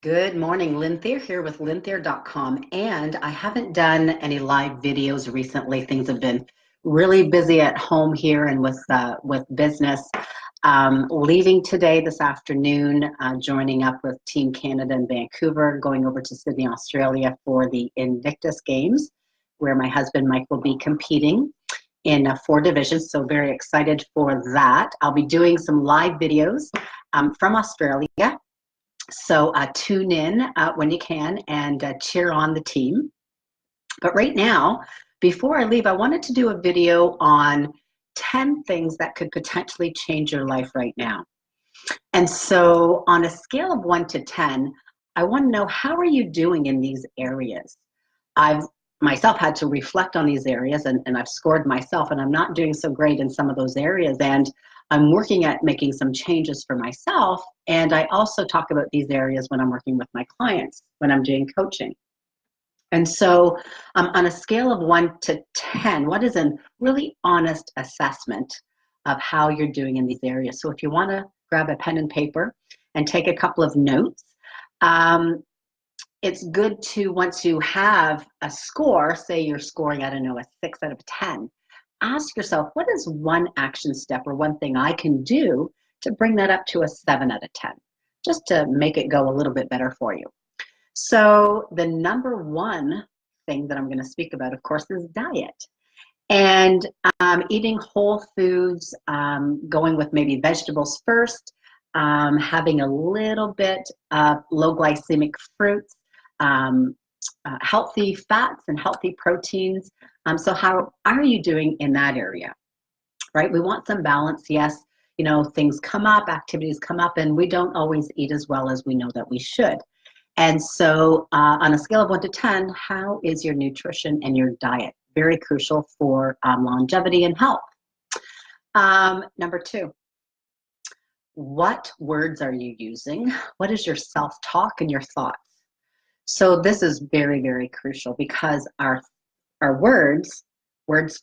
Good morning, Lynn Thayer here with lynthayer.com. And I haven't done any live videos recently. Things have been really busy at home here and with business. Leaving today this afternoon, joining up with Team Canada in Vancouver, going over to Sydney, Australia for the Invictus Games, where my husband Mike will be competing in 4 divisions. So very excited for that. I'll be doing some live videos from Australia. So tune in when you can and cheer on the team. But right now, before I leave, I wanted to do a video on 10 things that could potentially change your life right now. And so on a scale of 1 to 10, I want to know, how are you doing in these areas? I've myself had to reflect on these areas, and I've scored myself, and I'm not doing so great in some of those areas. And I'm working at making some changes for myself. And I also talk about these areas when I'm working with my clients, when I'm doing coaching. And so on a scale of 1 to 10, what is a really honest assessment of how you're doing in these areas? So if you want to grab a pen and paper and take a couple of notes, it's good to, once you have a score, say you're scoring, I don't know, a 6 out of 10, ask yourself, what is one action step or one thing I can do to bring that up to a 7 out of 10, just to make it go a little bit better for you. So the number one thing that I'm going to speak about, of course, is diet. And eating whole foods, going with maybe vegetables first, having a little bit of low glycemic fruits, healthy fats and healthy proteins. So how are you doing in that area, right? We want some balance. Yes, you know, things come up, activities come up, and we don't always eat as well as we know that we should. And so on a scale of 1 to 10, how is your nutrition and your diet? Very crucial for longevity and health. Number 2, what words are you using? What is your self-talk and your thoughts? So this is very, very crucial, because our words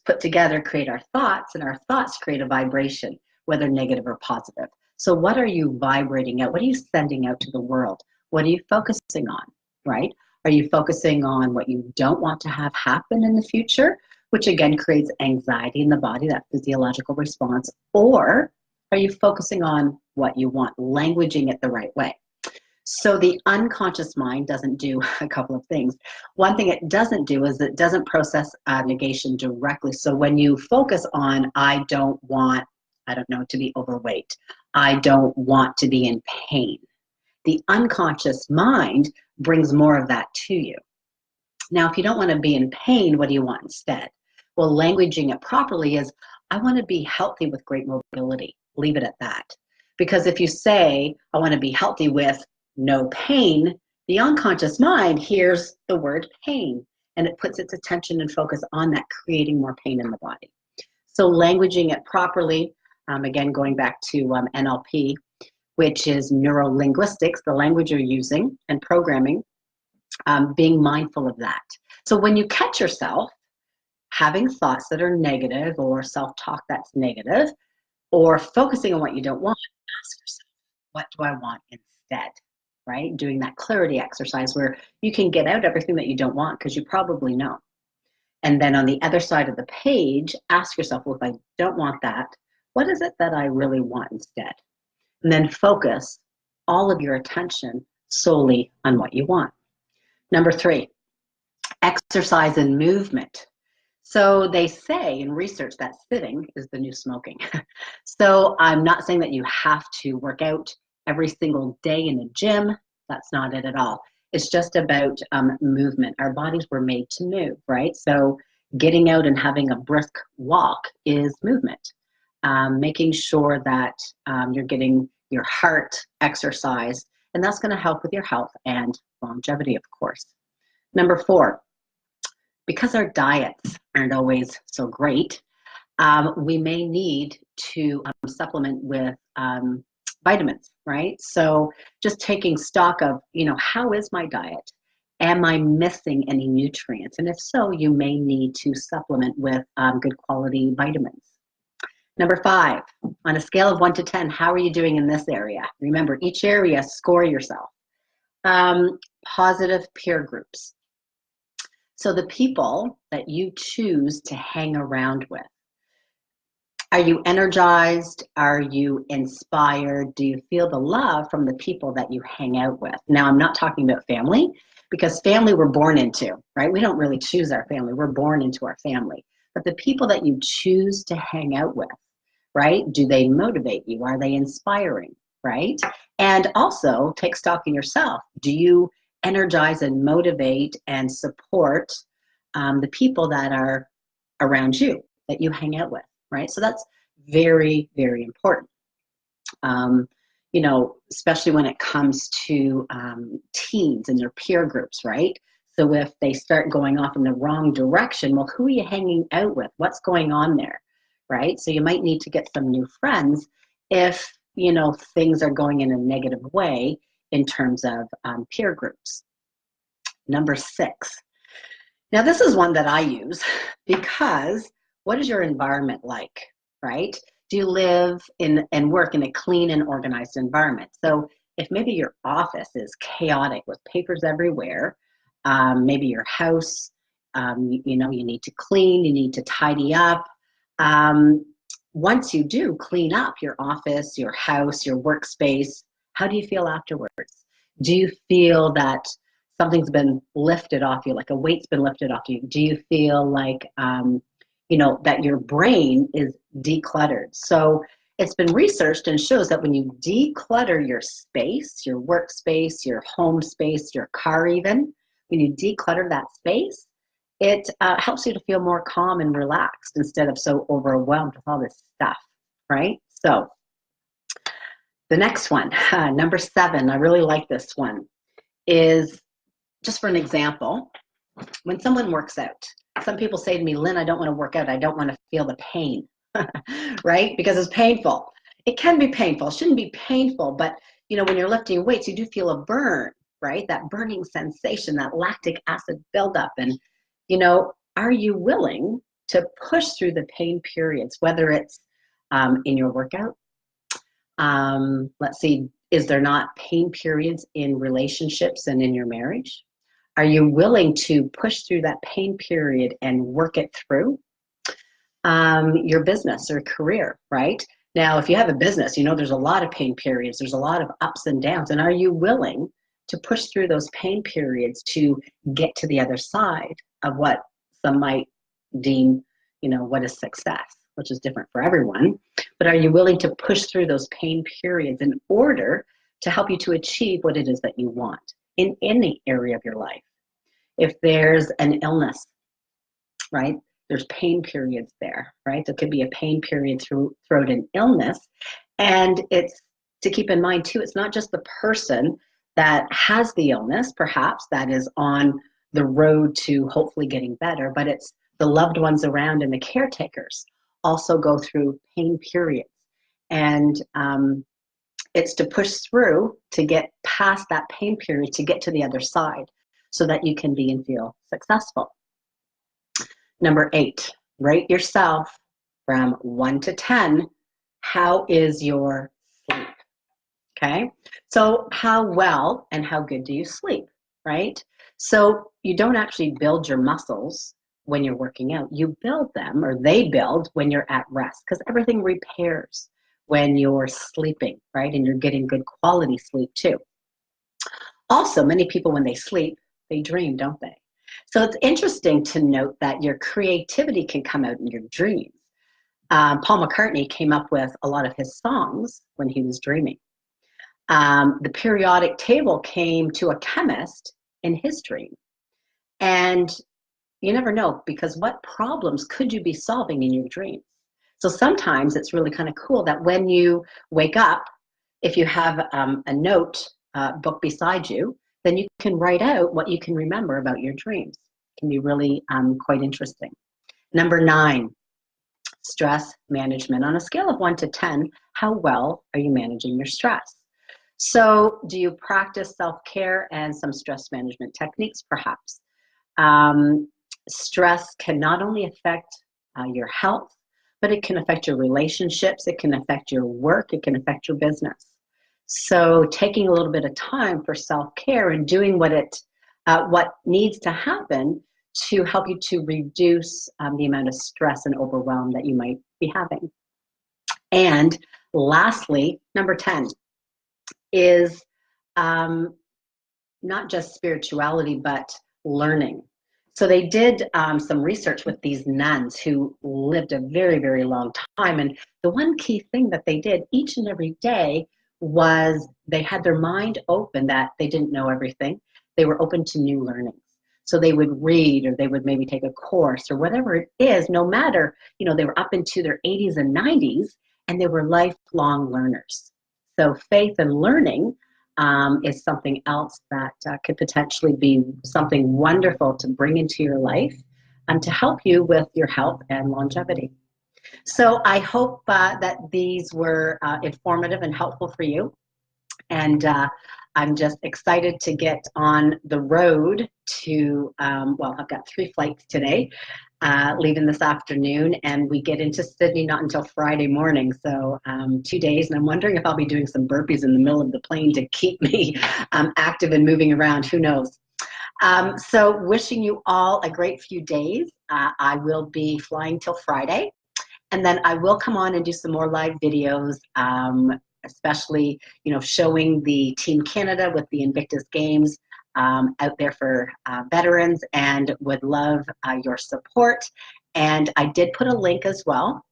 put together create our thoughts, and our thoughts create a vibration, whether negative or positive. So what are you vibrating out? What are you sending out to the world? What are you focusing on, right? Are you focusing on what you don't want to have happen in the future, which again creates anxiety in the body, that physiological response? Or are you focusing on what you want, languaging it the right way? So the unconscious mind doesn't do a couple of things. One thing it doesn't do is it doesn't process negation directly. So when you focus on, I don't want, I don't know, to be overweight, I don't want to be in pain, the unconscious mind brings more of that to you. Now, if you don't want to be in pain, what do you want instead? Well, languaging it properly is, I want to be healthy with great mobility. Leave it at that. Because if you say, I want to be healthy with no pain, the unconscious mind hears the word pain, and it puts its attention and focus on that, creating more pain in the body. So languaging it properly, again, going back to NLP, which is neuro-linguistics, the language you're using, and programming, being mindful of that. So when you catch yourself having thoughts that are negative, or self-talk that's negative, or focusing on what you don't want, ask yourself, what do I want instead? Right? Doing that clarity exercise where you can get out everything that you don't want, because you probably know. And then on the other side of the page, ask yourself, well, if I don't want that, what is it that I really want instead? And then focus all of your attention solely on what you want. Number 3, exercise and movement. So they say in research that sitting is the new smoking. So I'm not saying that you have to work out every single day in a gym. That's not it at all. It's just about movement. Our bodies were made to move, right? So getting out and having a brisk walk is movement. Making sure that you're getting your heart exercised, and that's going to help with your health and longevity, of course. Number 4, because our diets aren't always so great, we may need to supplement with vitamins, right? So just taking stock of, you know, how is my diet? Am I missing any nutrients? And if so, you may need to supplement with good quality vitamins. Number 5, on a scale of 1 to 10, how are you doing in this area? Remember, each area, score yourself. Positive peer groups. So the people that you choose to hang around with. Are you energized? Are you inspired? Do you feel the love from the people that you hang out with? Now, I'm not talking about family, because family we're born into, right? We don't really choose our family. We're born into our family. But the people that you choose to hang out with, right? Do they motivate you? Are they inspiring, right? And also take stock in yourself. Do you energize and motivate and support the people that are around you, that you hang out with, right? So that's very, very important. You know, especially when it comes to teens and their peer groups, right? So if they start going off in the wrong direction, well, who are you hanging out with? What's going on there, right? So you might need to get some new friends if, you know, things are going in a negative way in terms of peer groups. Number 6. Now, this is one that I use because what is your environment like, right? Do you live in and work in a clean and organized environment? So if maybe your office is chaotic with papers everywhere, maybe your house, you know, you need to clean, you need to tidy up. Once you do clean up your office, your house, your workspace, how do you feel afterwards? Do you feel that something's been lifted off you, like a weight's been lifted off you? Do you feel like, you know, that your brain is decluttered? So it's been researched and shows that when you declutter your space, your workspace, your home space, your car even, when you declutter that space, it helps you to feel more calm and relaxed instead of so overwhelmed with all this stuff, right? So the next one, number 7, I really like this one, is just for an example, when someone works out, some people say to me, Lynn, I don't want to work out. I don't want to feel the pain, right? Because it's painful. It can be painful. It shouldn't be painful, but you know, when you're lifting weights, you do feel a burn, right? That burning sensation, that lactic acid buildup. And, you know, are you willing to push through the pain periods, whether it's in your workout? Let's see, is there not pain periods in relationships and in your marriage? Are you willing to push through that pain period and work it through? Your business or career, right? Now, if you have a business, you know there's a lot of pain periods. There's a lot of ups and downs. And are you willing to push through those pain periods to get to the other side of what some might deem, you know, what is success, which is different for everyone. But are you willing to push through those pain periods in order to help you to achieve what it is that you want in any area of your life? If there's an illness, right, there's pain periods there, right? There could be a pain period throughout an illness. And it's to keep in mind too, it's not just the person that has the illness, perhaps, that is on the road to hopefully getting better, but it's the loved ones around and the caretakers also go through pain periods. And it's to push through to get past that pain period to get to the other side so that you can be and feel successful. Number 8, rate yourself from 1 to 10. How is your sleep? Okay, so how well and how good do you sleep, right? So you don't actually build your muscles when you're working out. You build them, or they build, when you're at rest, because everything repairs when you're sleeping, right? And you're getting good quality sleep too. Also, many people, when they sleep, they dream, don't they? So it's interesting to note that your creativity can come out in your dreams. Paul McCartney came up with a lot of his songs when he was dreaming. The periodic table came to a chemist in his dream. And you never know, because what problems could you be solving in your dreams? So sometimes it's really kind of cool that when you wake up, if you have a note book beside you, then you can write out what you can remember about your dreams. It can be really quite interesting. Number 9, stress management. On a scale of 1 to 10, how well are you managing your stress? So do you practice self-care and some stress management techniques, perhaps? Stress can not only affect your health, but it can affect your relationships, it can affect your work, it can affect your business. So taking a little bit of time for self-care and doing what needs to happen to help you to reduce the amount of stress and overwhelm that you might be having. And lastly, number 10 is not just spirituality, but learning. So they did some research with these nuns who lived a very, very long time. And the one key thing that they did each and every day was they had their mind open that they didn't know everything. They were open to new learnings. So they would read, or they would maybe take a course, or whatever it is, no matter, they were up into their 80s and 90s, and they were lifelong learners. So faith and learning is something else that could potentially be something wonderful to bring into your life to help you with your health and longevity. So I hope that these were informative and helpful for you. And I'm just excited to get on the road to, I've got 3 flights today, leaving this afternoon, and we get into Sydney not until Friday morning, so 2 days, and I'm wondering if I'll be doing some burpees in the middle of the plane to keep me active and moving around, who knows. So wishing you all a great few days. I will be flying till Friday, and then I will come on and do some more live videos, especially, showing the Team Canada with the Invictus Games out there for veterans, and would love your support. And I did put a link as well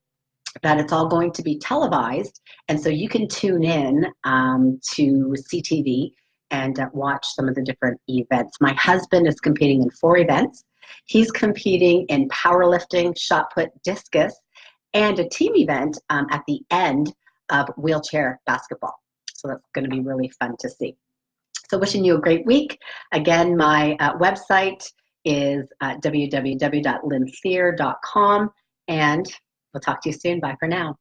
that it's all going to be televised, and so you can tune in to CTV and watch some of the different events. My husband is competing in 4 events. He's competing in powerlifting, shot put, discus, and a team event at the end of wheelchair basketball. So that's going to be really fun to see. So wishing you a great week. Again, my website is www.lynnsear.com, and we'll talk to you soon. Bye for now.